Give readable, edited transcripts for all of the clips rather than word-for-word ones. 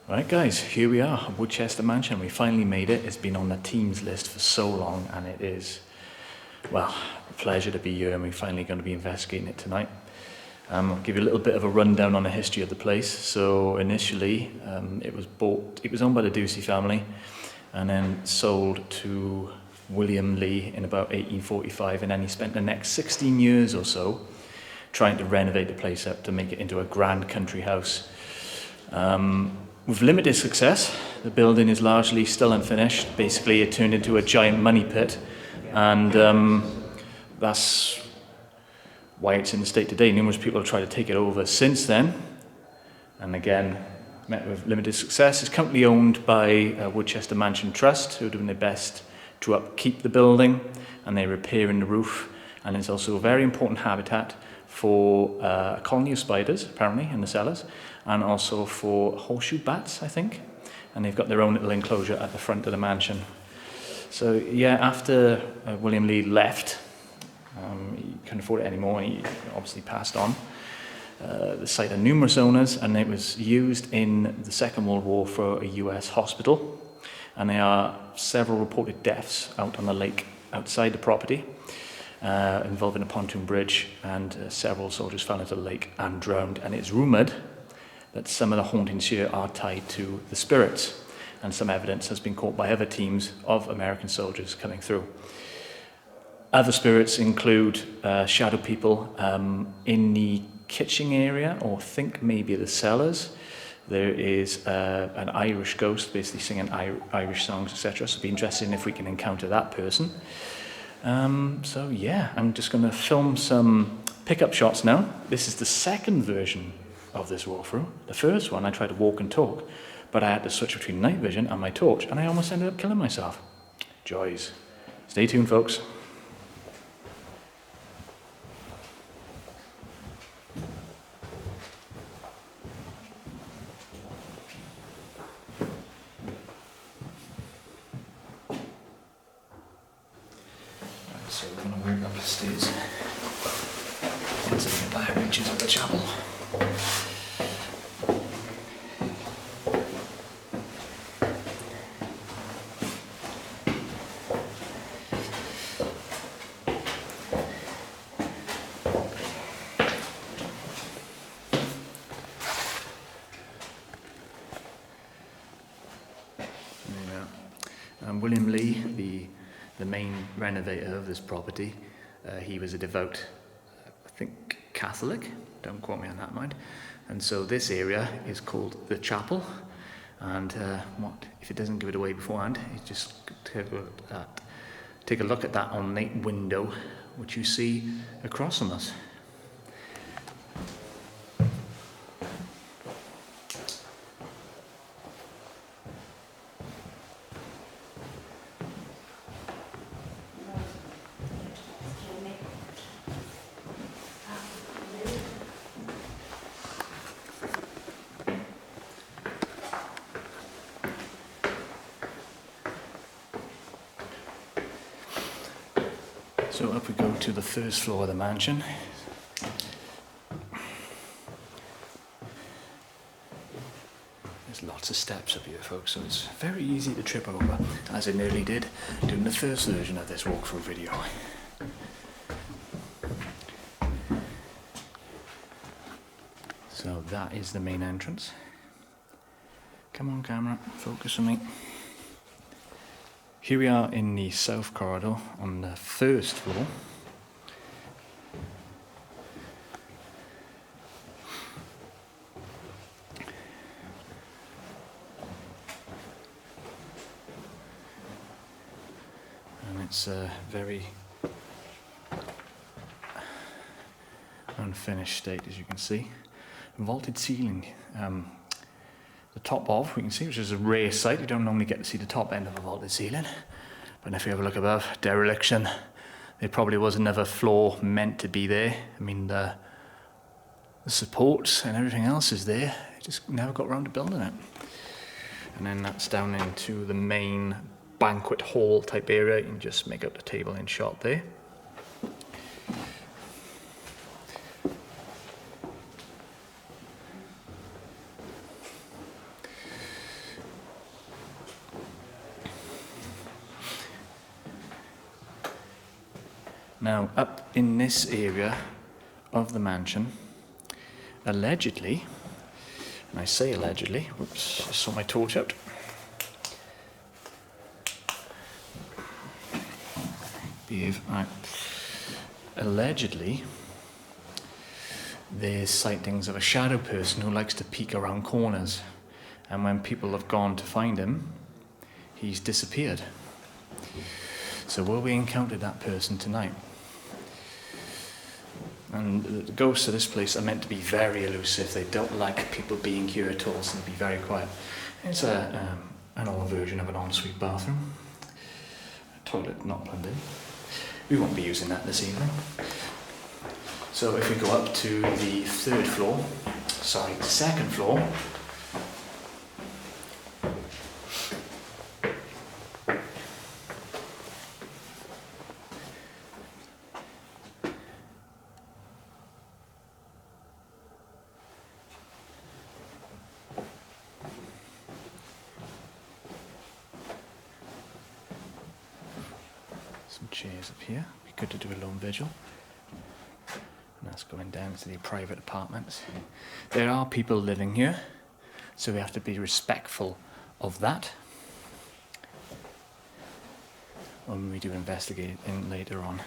Right guys, here we are, Woodchester Mansion. We finally made it. It's been on the team's list for so long and it is, well, a pleasure to be here and we're finally going to be investigating it tonight. I'll give you a little bit of a rundown on the history of the place. So initially, it was owned by the Ducey family and then sold to William Lee in about 1845, and then he spent the next 16 years or so trying to renovate the place up to make it into a grand country house. With limited success, the building is largely still unfinished. Basically, it turned into a giant money pit, and that's why it's in the state today. Numerous people have tried to take it over since then, and again, met with limited success. It's currently owned by Woodchester Mansion Trust, who are doing their best to upkeep the building, and they're repairing the roof. And it's also a very important habitat for a colony of spiders, apparently, in the cellars, and also for horseshoe bats, I think. And they've got their own little enclosure at the front of the mansion. So yeah, after William Lee left, he couldn't afford it anymore, and he obviously passed on. The site had numerous owners, and it was used in the Second World War for a US hospital. And there are several reported deaths out on the lake outside the property, involving a pontoon bridge, and several soldiers fell into the lake and drowned. And it's rumoured that some of the hauntings here are tied to the spirits, and some evidence has been caught by other teams of American soldiers coming through. Other spirits include shadow people in the kitchen area, or think maybe the cellars. There is an Irish ghost basically singing Irish songs, etc. So it'd be interesting if we can encounter that person. So yeah, I'm just going to film some pickup shots now. This is the second version of this walkthrough. The first one I tried to walk and talk, but I had to switch between night vision and my torch, and I almost ended up killing myself. Joys. Stay tuned, folks. So we're going to walk up the stairs into the back reaches of the chapel. William Lee, the main renovator of this property, he was a devout, I think, Catholic, don't quote me on that mind, and so this area is called the chapel. And if it doesn't give it away beforehand, you just take a look at that ornate window which you see across from us. So up we go to the first floor of the mansion. There's lots of steps up here, folks, so it's very easy to trip over, as I nearly did doing the first version of this walkthrough video. So that is the main entrance. Come on, camera, focus on me. Here we are in the south corridor on the first floor. And it's a very unfinished state, as you can see. Vaulted ceiling. The top of, we can see, which is a rare sight. You don't normally get to see the top end of a vaulted ceiling. But if you have a look above, dereliction. There probably was another floor meant to be there. I mean, the supports and everything else is there. It just never got around to building it. And then that's down into the main banquet hall type area. You can just make out the table in shot there. Now, up in this area of the mansion, allegedly, and I say allegedly, whoops, just saw my torch out. Behave, right. Allegedly, there's sightings of a shadow person who likes to peek around corners, and when people have gone to find him, he's disappeared. So will we encounter that person tonight? And the ghosts of this place are meant to be very elusive. They don't like people being here at all, so they'll be very quiet. It's an old version of an ensuite bathroom. A toilet not plumbed in. We won't be using that this evening. So if we go up to the second floor, some chairs up here. Be good to do a lone vigil. And that's going down to the private apartments. There are people living here, so we have to be respectful of that when we do investigate in later on.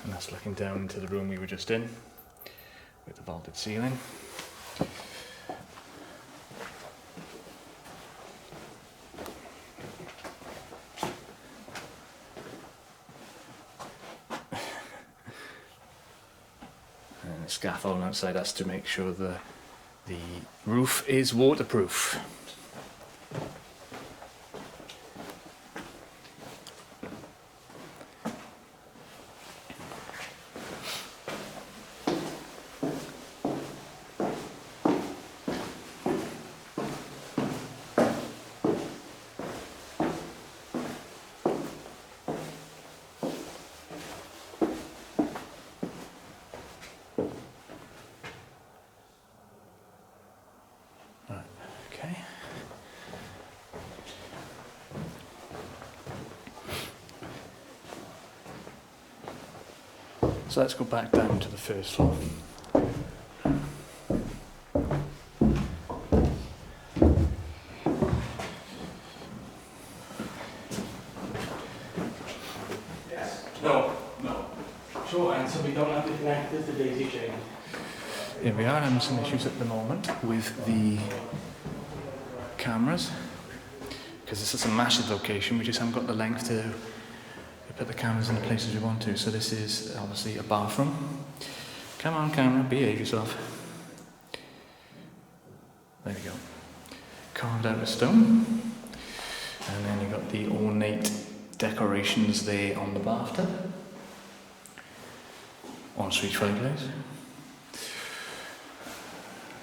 And that's looking down into the room we were just in, with the vaulted ceiling. And the scaffolding outside, that's to make sure the roof is waterproof. Okay. So let's go back down to the first floor. No. Sure, and so we don't have to connect this to daisy chain. Here we are, having some issues at the moment with the cameras, because this is a massive location. We just haven't got the length to put the cameras in the places we want to. So this is obviously a bathroom. Come on, camera, behave yourself. There we go. Carved out of stone. And then you've got the ornate decorations there on the bathtub. Ensuite fireplace.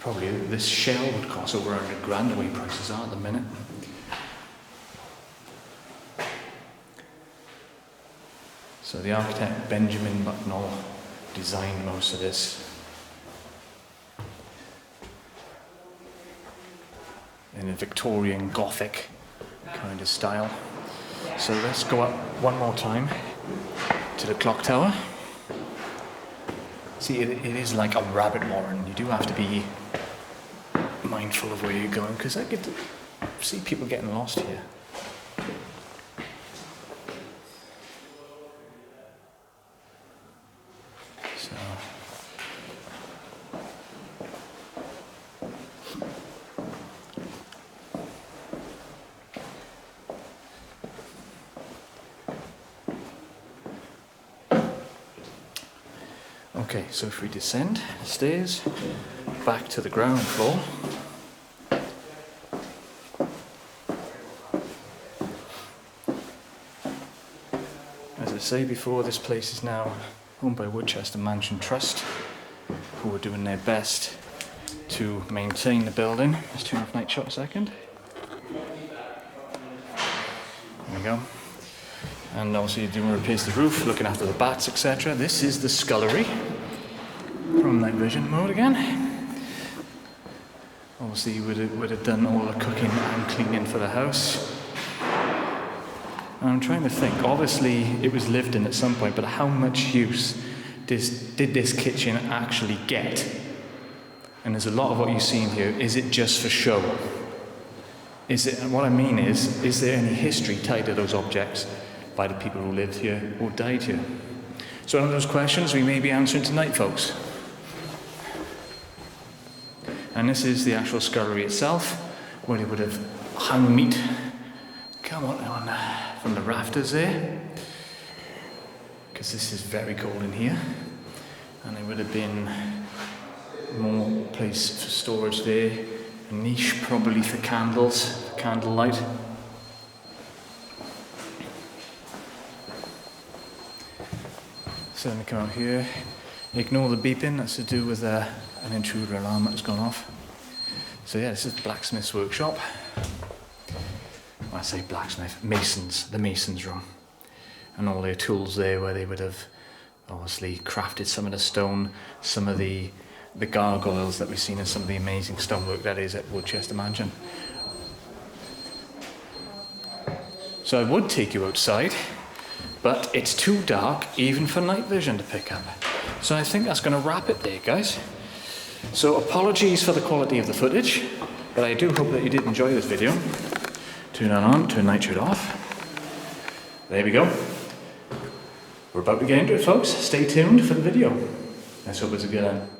Probably this shell would cost over 100 grand the way prices are at the minute. So the architect Benjamin Bucknell designed most of this. In a Victorian Gothic kind of style. So let's go up one more time to the clock tower. See, it is like a rabbit warren. You do have to be mindful of where you're going, because I get to see people getting lost here. So okay, so if we descend the stairs back to the ground floor, as I say before, this place is now owned by Woodchester Mansion Trust, who are doing their best to maintain the building. Let's turn off night shot a second. There we go. And obviously doing repairs to the roof, looking after the bats, etc. This is the scullery from like vision mode again. Obviously you would have done all the cooking and cleaning for the house. And I'm trying to think, obviously it was lived in at some point, but how much use did this kitchen actually get? And there's a lot of what you see in here, is it just for show? What I mean is there any history tied to those objects by the people who lived here or died here? So one of those questions we may be answering tonight, folks. And this is the actual scullery itself, where they would have hung meat, come on, from the rafters there, because this is very cold in here. And there would have been more place for storage there, a niche probably for candles, for candlelight. So then we come out here, ignore the beeping, that's to do with an intruder alarm that's gone off. So yeah, this is the blacksmith's workshop. When I say blacksmith, the mason's room. And all their tools there where they would have obviously crafted some of the stone, some of the gargoyles that we've seen in some of the amazing stonework that is at Woodchester Mansion. So I would take you outside, but it's too dark even for night vision to pick up. So I think that's going to wrap it there, guys. So apologies for the quality of the footage, but I do hope that you did enjoy this video. Turn that on, turn night shade off. There we go. We're about to get into it, folks. Stay tuned for the video. Let's hope it's a good end.